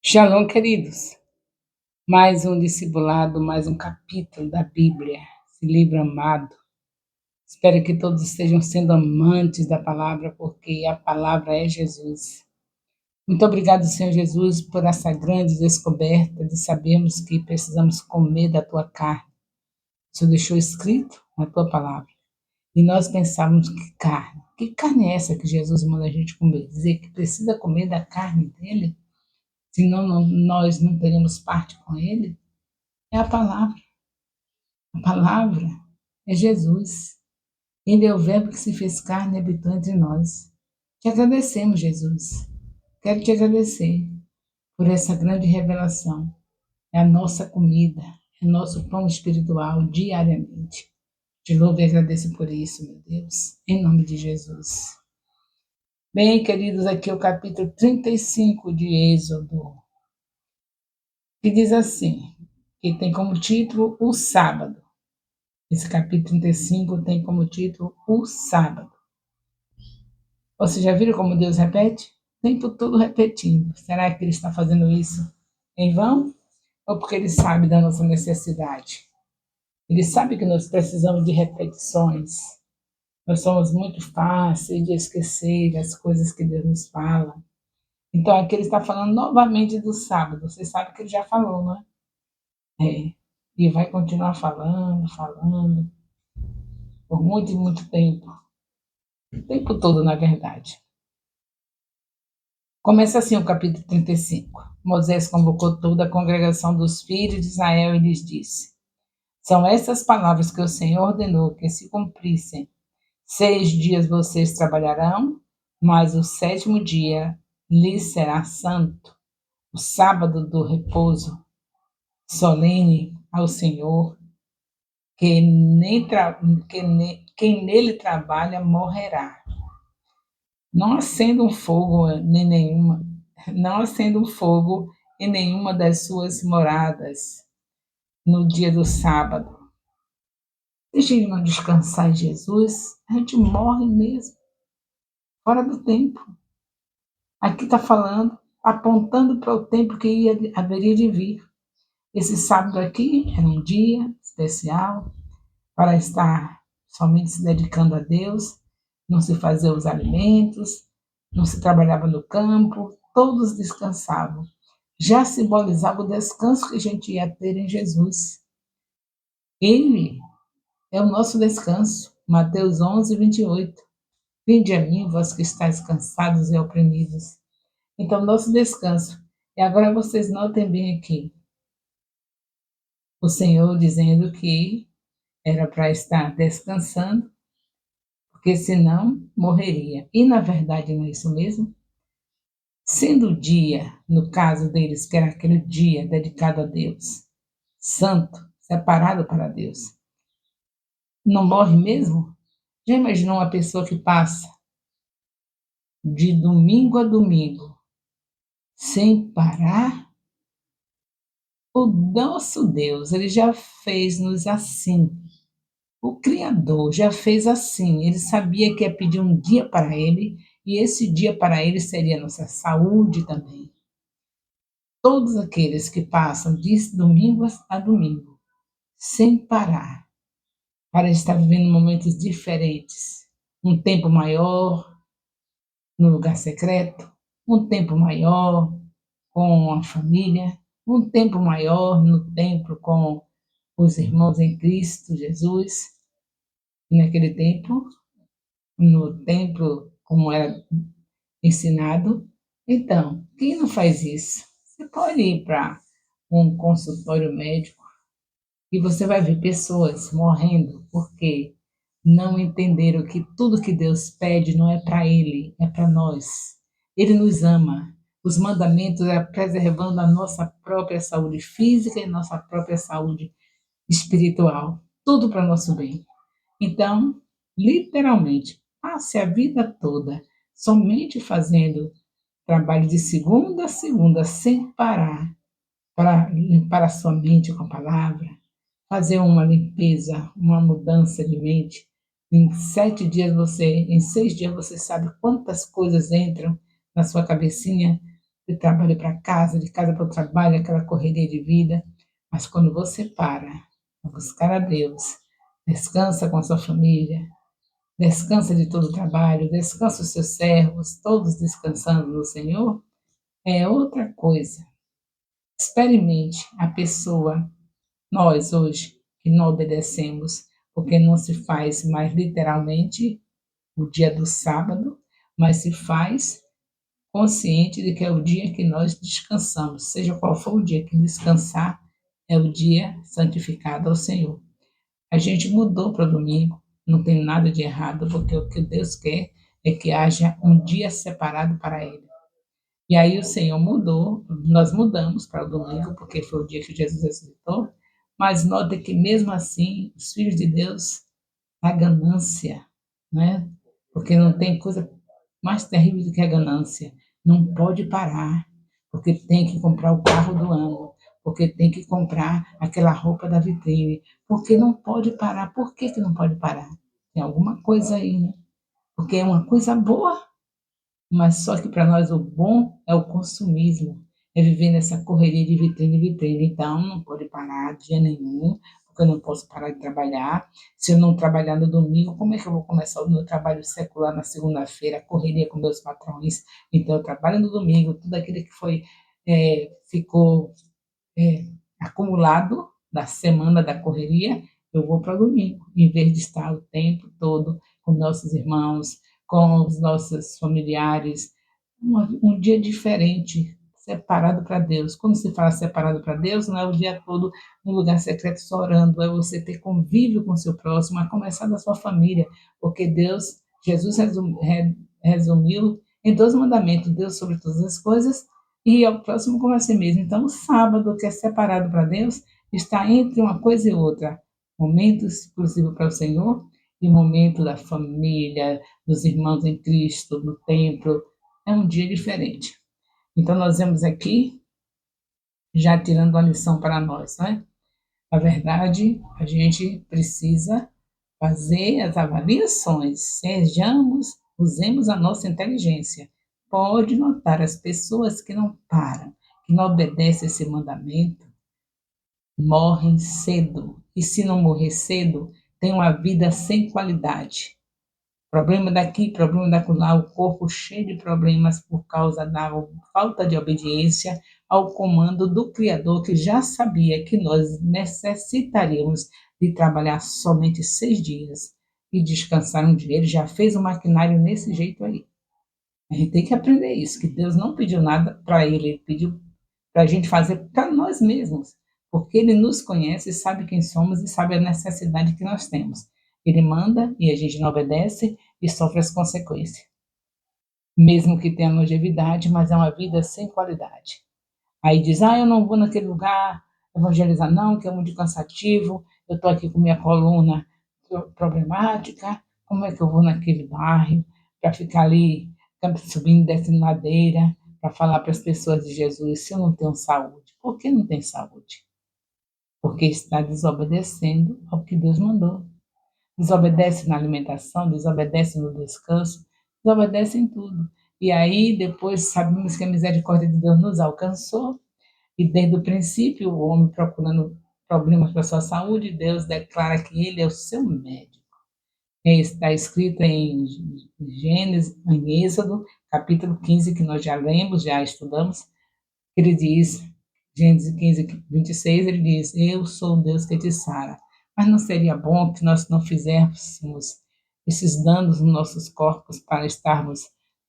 Shalom, queridos. Mais um discipulado, mais um capítulo da Bíblia, esse livro amado. Espero que todos estejam sendo amantes da palavra, porque a palavra é Jesus. Muito obrigado, Senhor Jesus, por essa grande descoberta de sabermos que precisamos comer da tua carne. O Senhor deixou escrito na tua palavra. E nós pensávamos que carne? Que carne é essa que Jesus manda a gente comer? Dizer que precisa comer da carne dele? Senão nós não teremos parte com ele? É a palavra. A palavra é Jesus. Ele é o verbo que se fez carne e habitou entre nós. Te agradecemos, Jesus. Quero te agradecer por essa grande revelação. É a nossa comida, é nosso pão espiritual diariamente. Te louvo e agradeço por isso, meu Deus, em nome de Jesus. Bem, queridos, aqui é o capítulo 35 de Êxodo, que diz assim, que tem como título o sábado. Esse capítulo 35 tem como título o sábado. Vocês já viram como Deus repete? O tempo todo repetindo. Será que Ele está fazendo isso em vão? Ou porque Ele sabe da nossa necessidade? Ele sabe que nós precisamos de repetições. Nós somos muito fáceis de esquecer as coisas que Deus nos fala. Então aqui Ele está falando novamente do sábado. Você sabe que Ele já falou, não é? É. E vai continuar falando, por muito e muito tempo. O tempo todo, na verdade. Começa assim o capítulo 35. Moisés convocou toda a congregação dos filhos de Israel e lhes disse: São essas palavras que o Senhor ordenou que se cumprissem. 6 dias vocês trabalharão, mas o 7º dia lhes será santo, o sábado do repouso, solene ao Senhor, quem nele trabalha morrerá. Não acenda um fogo não acenda um fogo em nenhuma das suas moradas no dia do sábado. Se a gente não descansar em Jesus, a gente morre mesmo, fora do tempo. Aqui está falando, apontando para o tempo que haveria de vir. Esse sábado aqui era um dia especial para estar somente se dedicando a Deus, não se fazia os alimentos, não se trabalhava no campo, todos descansavam. Já simbolizava o descanso que a gente ia ter em Jesus. Ele é o nosso descanso. Mateus 11:28. Vinde a mim, vós que estáis cansados e oprimidos. Então, nosso descanso. E agora vocês notem bem aqui. O Senhor dizendo que era para estar descansando, porque senão morreria. E na verdade não é isso mesmo? Sendo o dia, no caso deles, que era aquele dia dedicado a Deus, santo, separado para Deus, não morre mesmo? Já imaginou uma pessoa que passa de domingo a domingo sem parar? O nosso Deus, ele já fez-nos assim. O Criador já fez assim. Ele sabia que ia pedir um dia para ele, e esse dia para ele seria nossa saúde também. Todos aqueles que passam de domingo a domingo, sem parar, para estar vivendo momentos diferentes, um tempo maior no lugar secreto, um tempo maior com a família, um tempo maior no templo com os irmãos em Cristo Jesus. E naquele tempo, no templo, como era ensinado. Então, quem não faz isso? Você pode ir para um consultório médico e você vai ver pessoas morrendo porque não entenderam que tudo que Deus pede não é para ele, é para nós. Ele nos ama. Os mandamentos é preservando a nossa própria saúde física e nossa própria saúde espiritual. Tudo para nosso bem. Então, literalmente, passe a vida toda somente fazendo trabalho de segunda a segunda, sem parar, para limpar a sua mente com a palavra, fazer uma limpeza, uma mudança de mente. Em 6 dias você sabe quantas coisas entram na sua cabecinha de trabalho para casa, de casa para o trabalho, aquela correria de vida. Mas quando você para buscar a Deus, descansa com a sua família, descansa de todo o trabalho, descansa os seus servos, todos descansando no Senhor, é outra coisa. Experimente a pessoa, nós hoje, que não obedecemos, porque não se faz mais literalmente o dia do sábado, mas se faz consciente de que é o dia que nós descansamos, seja qual for o dia que descansar, é o dia santificado ao Senhor. A gente mudou para o domingo, não tem nada de errado, porque o que Deus quer é que haja um dia separado para Ele. E aí o Senhor mudou, nós mudamos para o domingo, porque foi o dia que Jesus ressuscitou, mas nota que mesmo assim, os filhos de Deus, a ganância, né? Porque não tem coisa mais terrível do que a ganância. Não pode parar, porque tem que comprar o carro do ano, porque tem que comprar aquela roupa da vitrine, porque não pode parar. Por que, que não pode parar? Tem alguma coisa aí, né? Porque é uma coisa boa, mas só que para nós o bom é o consumismo, é viver nessa correria de vitrine em vitrine. Então, não pode parar dia nenhum, porque eu não posso parar de trabalhar. Se eu não trabalhar no domingo, como é que eu vou começar o meu trabalho secular na segunda-feira, correria com meus patrões? Então, eu trabalho no domingo, tudo aquilo que ficou é, acumulado da semana da correria, eu vou para o domingo, em vez de estar o tempo todo com nossos irmãos, com os nossos familiares, um dia diferente, separado para Deus. Quando se fala separado para Deus, não é o dia todo no lugar secreto só orando, é você ter convívio com o seu próximo, a começar da sua família, porque Deus, Jesus resumiu em 2 mandamentos: Deus sobre todas as coisas e ao próximo como a si mesmo. Então, o sábado, que é separado para Deus, está entre uma coisa e outra. Momento exclusivo para o Senhor e momento da família, dos irmãos em Cristo, no templo. É um dia diferente. Então, nós vemos aqui, já tirando uma lição para nós, né? Na verdade, a gente precisa fazer as avaliações, usemos a nossa inteligência. Pode notar as pessoas que não param, que não obedecem esse mandamento, morrem cedo. E se não morrer cedo, tem uma vida sem qualidade. Problema daqui, problema daquela, o corpo cheio de problemas por causa da falta de obediência ao comando do Criador, que já sabia que nós necessitaríamos de trabalhar somente 6 dias e descansar um dia. Ele já fez o maquinário nesse jeito aí. A gente tem que aprender isso, que Deus não pediu nada para ele, ele pediu para a gente fazer para nós mesmos, porque ele nos conhece, sabe quem somos e sabe a necessidade que nós temos. Ele manda e a gente não obedece e sofre as consequências. Mesmo que tenha longevidade, mas é uma vida sem qualidade. Aí diz, eu não vou naquele lugar evangelizar não, que é muito cansativo, eu estou aqui com minha coluna problemática, como é que eu vou naquele bairro para ficar ali subindo e descendo ladeira, para falar para as pessoas de Jesus se eu não tenho saúde? Por que não tem saúde? Porque está desobedecendo ao que Deus mandou. Desobedece na alimentação, desobedece no descanso, desobedece em tudo. E aí depois sabemos que a misericórdia de Deus nos alcançou e desde o princípio o homem procurando problemas para a sua saúde, Deus declara que ele é o seu médico. Está escrito em Gênesis, em Êxodo, capítulo 15, que nós já lemos, já estudamos. Ele diz, Gênesis 15, 26, ele diz, eu sou o Deus que te sara. Mas não seria bom que nós não fizéssemos esses danos nos nossos corpos para estarmos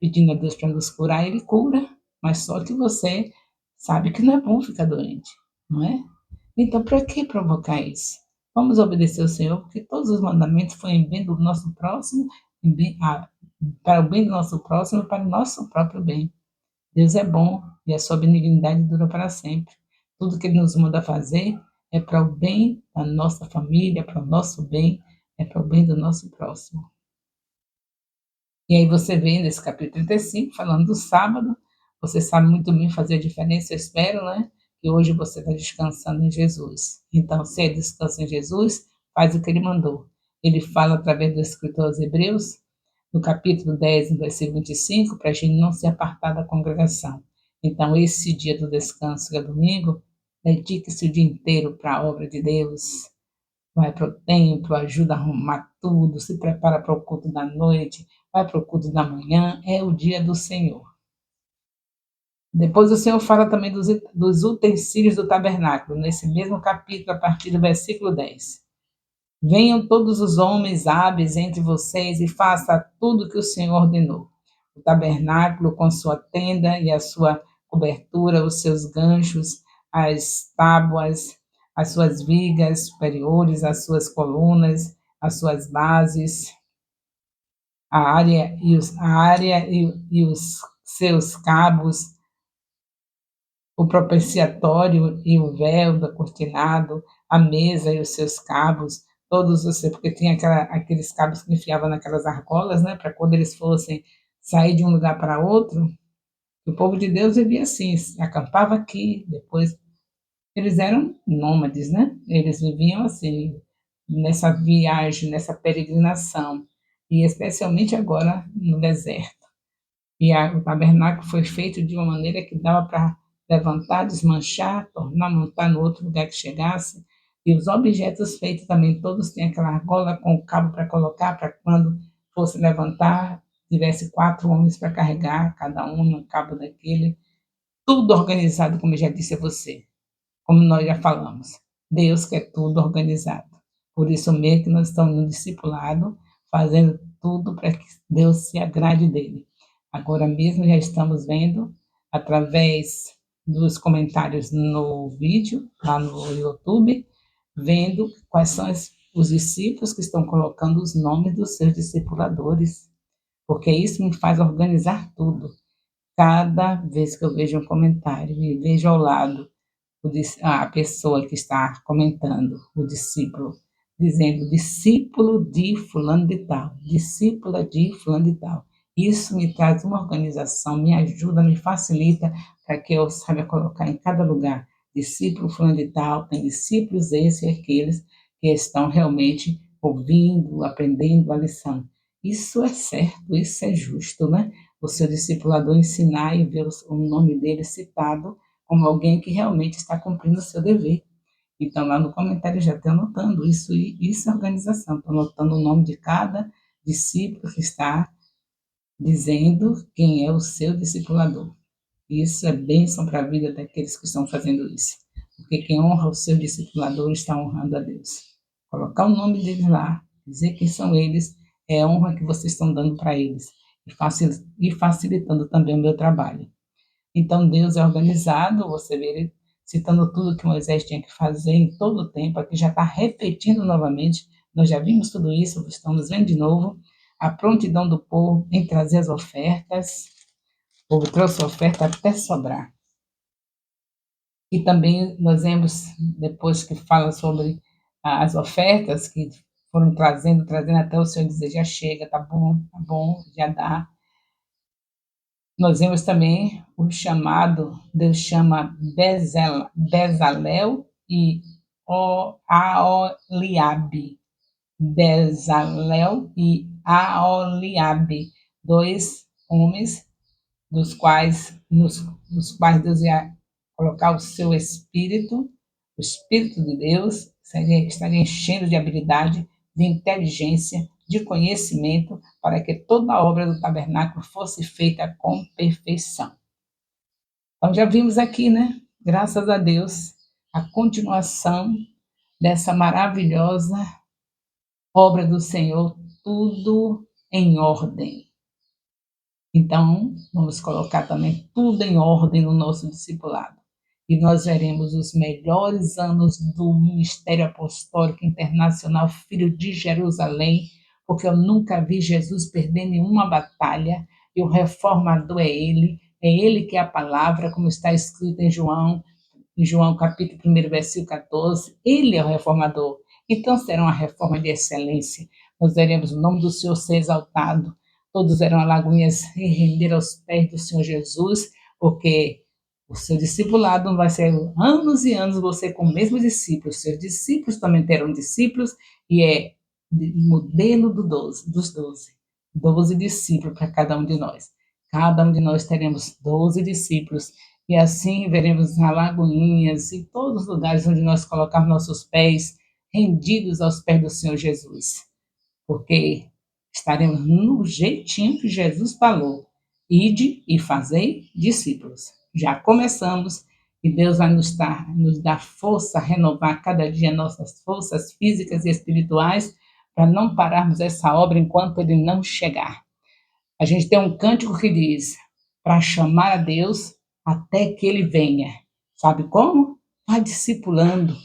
pedindo a Deus para nos curar? Ele cura, mas só que você sabe que não é bom ficar doente, não é? Então, para que provocar isso? Vamos obedecer ao Senhor, porque todos os mandamentos foram em bem do nosso próximo, para o bem do nosso próximo e para o nosso próprio bem. Deus é bom e a sua benignidade dura para sempre. Tudo que Ele nos manda fazer é para o bem da nossa família, para o nosso bem, é para o bem do nosso próximo. E aí você vê nesse capítulo 35, falando do sábado, você sabe muito bem fazer a diferença, eu espero, né? Que hoje você está descansando em Jesus. Então, se é descanso em Jesus, faz o que Ele mandou. Ele fala através do escritor aos Hebreus, no capítulo 10, no versículo 25, para a gente não se apartar da congregação. Então, esse dia do descanso, que é domingo, dedique-se o dia inteiro para a obra de Deus. Vai para o templo, ajuda a arrumar tudo, se prepara para o culto da noite, vai para o culto da manhã, é o dia do Senhor. Depois o Senhor fala também dos utensílios do tabernáculo, nesse mesmo capítulo, a partir do versículo 10. Venham todos os homens hábeis entre vocês e faça tudo o que o Senhor ordenou. O tabernáculo com sua tenda e a sua cobertura, os seus ganchos, as tábuas, as suas vigas superiores, as suas colunas, as suas bases, a área e os seus cabos, o propiciatório e o véu da cortinado, a mesa e os seus cabos, todos os, porque tinha aqueles cabos que enfiavam naquelas argolas, né, para quando eles fossem sair de um lugar para outro, o povo de Deus vivia assim, acampava aqui, depois eles eram nômades, né? Eles viviam assim, nessa viagem, nessa peregrinação, e especialmente agora no deserto. O tabernáculo foi feito de uma maneira que dava para levantar, desmanchar, tornar, montar no outro lugar que chegasse. E os objetos feitos também, todos têm aquela argola com o cabo para colocar, para quando fosse levantar, tivesse 4 homens para carregar, cada um no cabo daquele. Tudo organizado, como eu já disse a você, como nós já falamos. Deus quer tudo organizado. Por isso mesmo que nós estamos no discipulado, fazendo tudo para que Deus se agrade dele. Agora mesmo já estamos vendo, através dos comentários no vídeo, lá no YouTube, vendo quais são os discípulos que estão colocando os nomes dos seus discipuladores, porque isso me faz organizar tudo. Cada vez que eu vejo um comentário e vejo ao lado a pessoa que está comentando, o discípulo, dizendo discípulo de fulano de tal, discípula de fulano de tal. Isso me traz uma organização, me ajuda, me facilita para que eu saiba colocar em cada lugar discípulo fulano de tal, tem discípulos esses e aqueles que estão realmente ouvindo, aprendendo a lição. Isso é certo, isso é justo, né? O seu discipulador ensinar e ver o nome dele citado como alguém que realmente está cumprindo o seu dever. Então, lá no comentário já estou anotando isso, e isso é organização, estou anotando o nome de cada discípulo que está dizendo quem é o seu discipulador. Isso é bênção para a vida daqueles que estão fazendo isso, porque quem honra o seu discipulador está honrando a Deus. Colocar o nome deles lá, dizer quem são eles, é a honra que vocês estão dando para eles, e facilitando também o meu trabalho. Então, Deus é organizado, você vê ele citando tudo que Moisés tinha que fazer em todo o tempo, aqui já está repetindo novamente, nós já vimos tudo isso, estamos vendo de novo, a prontidão do povo em trazer as ofertas, o povo trouxe oferta até sobrar. E também nós vemos, depois que fala sobre as ofertas que foram trazendo até o Senhor dizer, já chega, tá bom, já dá. Nós vemos também o chamado, Deus chama Bezalel e Aoliabe. Bezalel e Aoliabe, 2 homens nos quais Deus ia colocar o seu espírito, o Espírito de Deus, estaria enchendo de habilidade, de inteligência, de conhecimento, para que toda a obra do tabernáculo fosse feita com perfeição. Então, já vimos aqui, né? Graças a Deus, a continuação dessa maravilhosa obra do Senhor, tudo em ordem. Então, vamos colocar também tudo em ordem no nosso discipulado. E nós veremos os melhores anos do Ministério Apostólico Internacional Filho de Jerusalém, porque eu nunca vi Jesus perder nenhuma batalha, e o reformador é ele que é a palavra, como está escrito em João capítulo 1, versículo 14, ele é o reformador. Então será uma reforma de excelência. Nós veremos o nome do Senhor ser exaltado, todos eram alagoinhas e render aos pés do Senhor Jesus, porque o seu discipulado não vai ser anos e anos você com o mesmo discípulo, os seus discípulos também terão discípulos, e é modelo dos 12 discípulos para cada um de nós. Cada um de nós teremos 12 discípulos, e assim veremos as Lagoinhas e todos os lugares onde nós colocarmos nossos pés rendidos aos pés do Senhor Jesus, porque estaremos no jeitinho que Jesus falou: ide e fazei discípulos. Já começamos e Deus vai nos dar força, renovar cada dia nossas forças físicas e espirituais para não pararmos essa obra enquanto Ele não chegar. A gente tem um cântico que diz: para chamar a Deus até que Ele venha. Sabe como? Vá discipulando,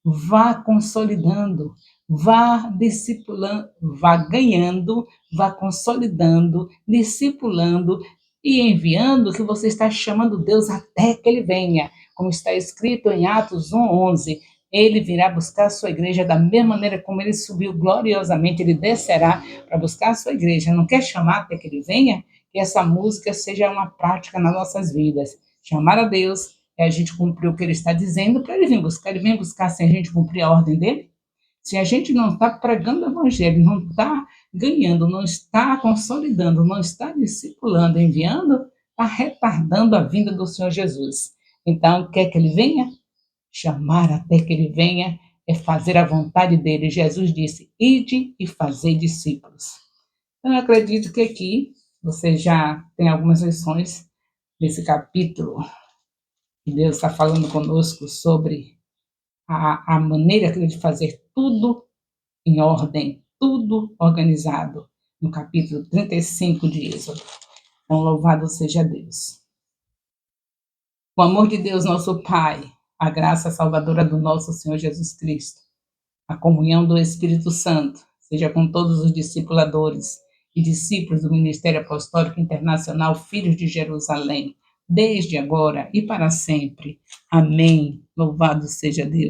vá consolidando, vá discipulando, vá ganhando, vá consolidando, discipulando e enviando, que você está chamando Deus até que Ele venha. Como está escrito em Atos 1:11, Ele virá buscar a sua igreja da mesma maneira como Ele subiu gloriosamente, Ele descerá para buscar a sua igreja. Não quer chamar até que Ele venha? Que essa música seja uma prática nas nossas vidas. Chamar a Deus é a gente cumprir o que Ele está dizendo para Ele vir buscar. Ele vem buscar sem a gente cumprir a ordem dEle? Se a gente não está pregando o Evangelho, não está ganhando, não está consolidando, não está discipulando, enviando, está retardando a vinda do Senhor Jesus. Então, quer que Ele venha? Chamar até que Ele venha é fazer a vontade dEle. Jesus disse: ide e fazei discípulos. Então, eu acredito que aqui você já tem algumas lições desse capítulo, que Deus está falando conosco sobre a maneira de fazer tudo em ordem, tudo organizado, no capítulo 35 de Êxodo. Então, louvado seja Deus. O amor de Deus, nosso Pai, a graça salvadora do nosso Senhor Jesus Cristo, a comunhão do Espírito Santo, seja com todos os discipuladores e discípulos do Ministério Apostólico Internacional Filhos de Jerusalém, desde agora e para sempre. Amém. Louvado seja Deus.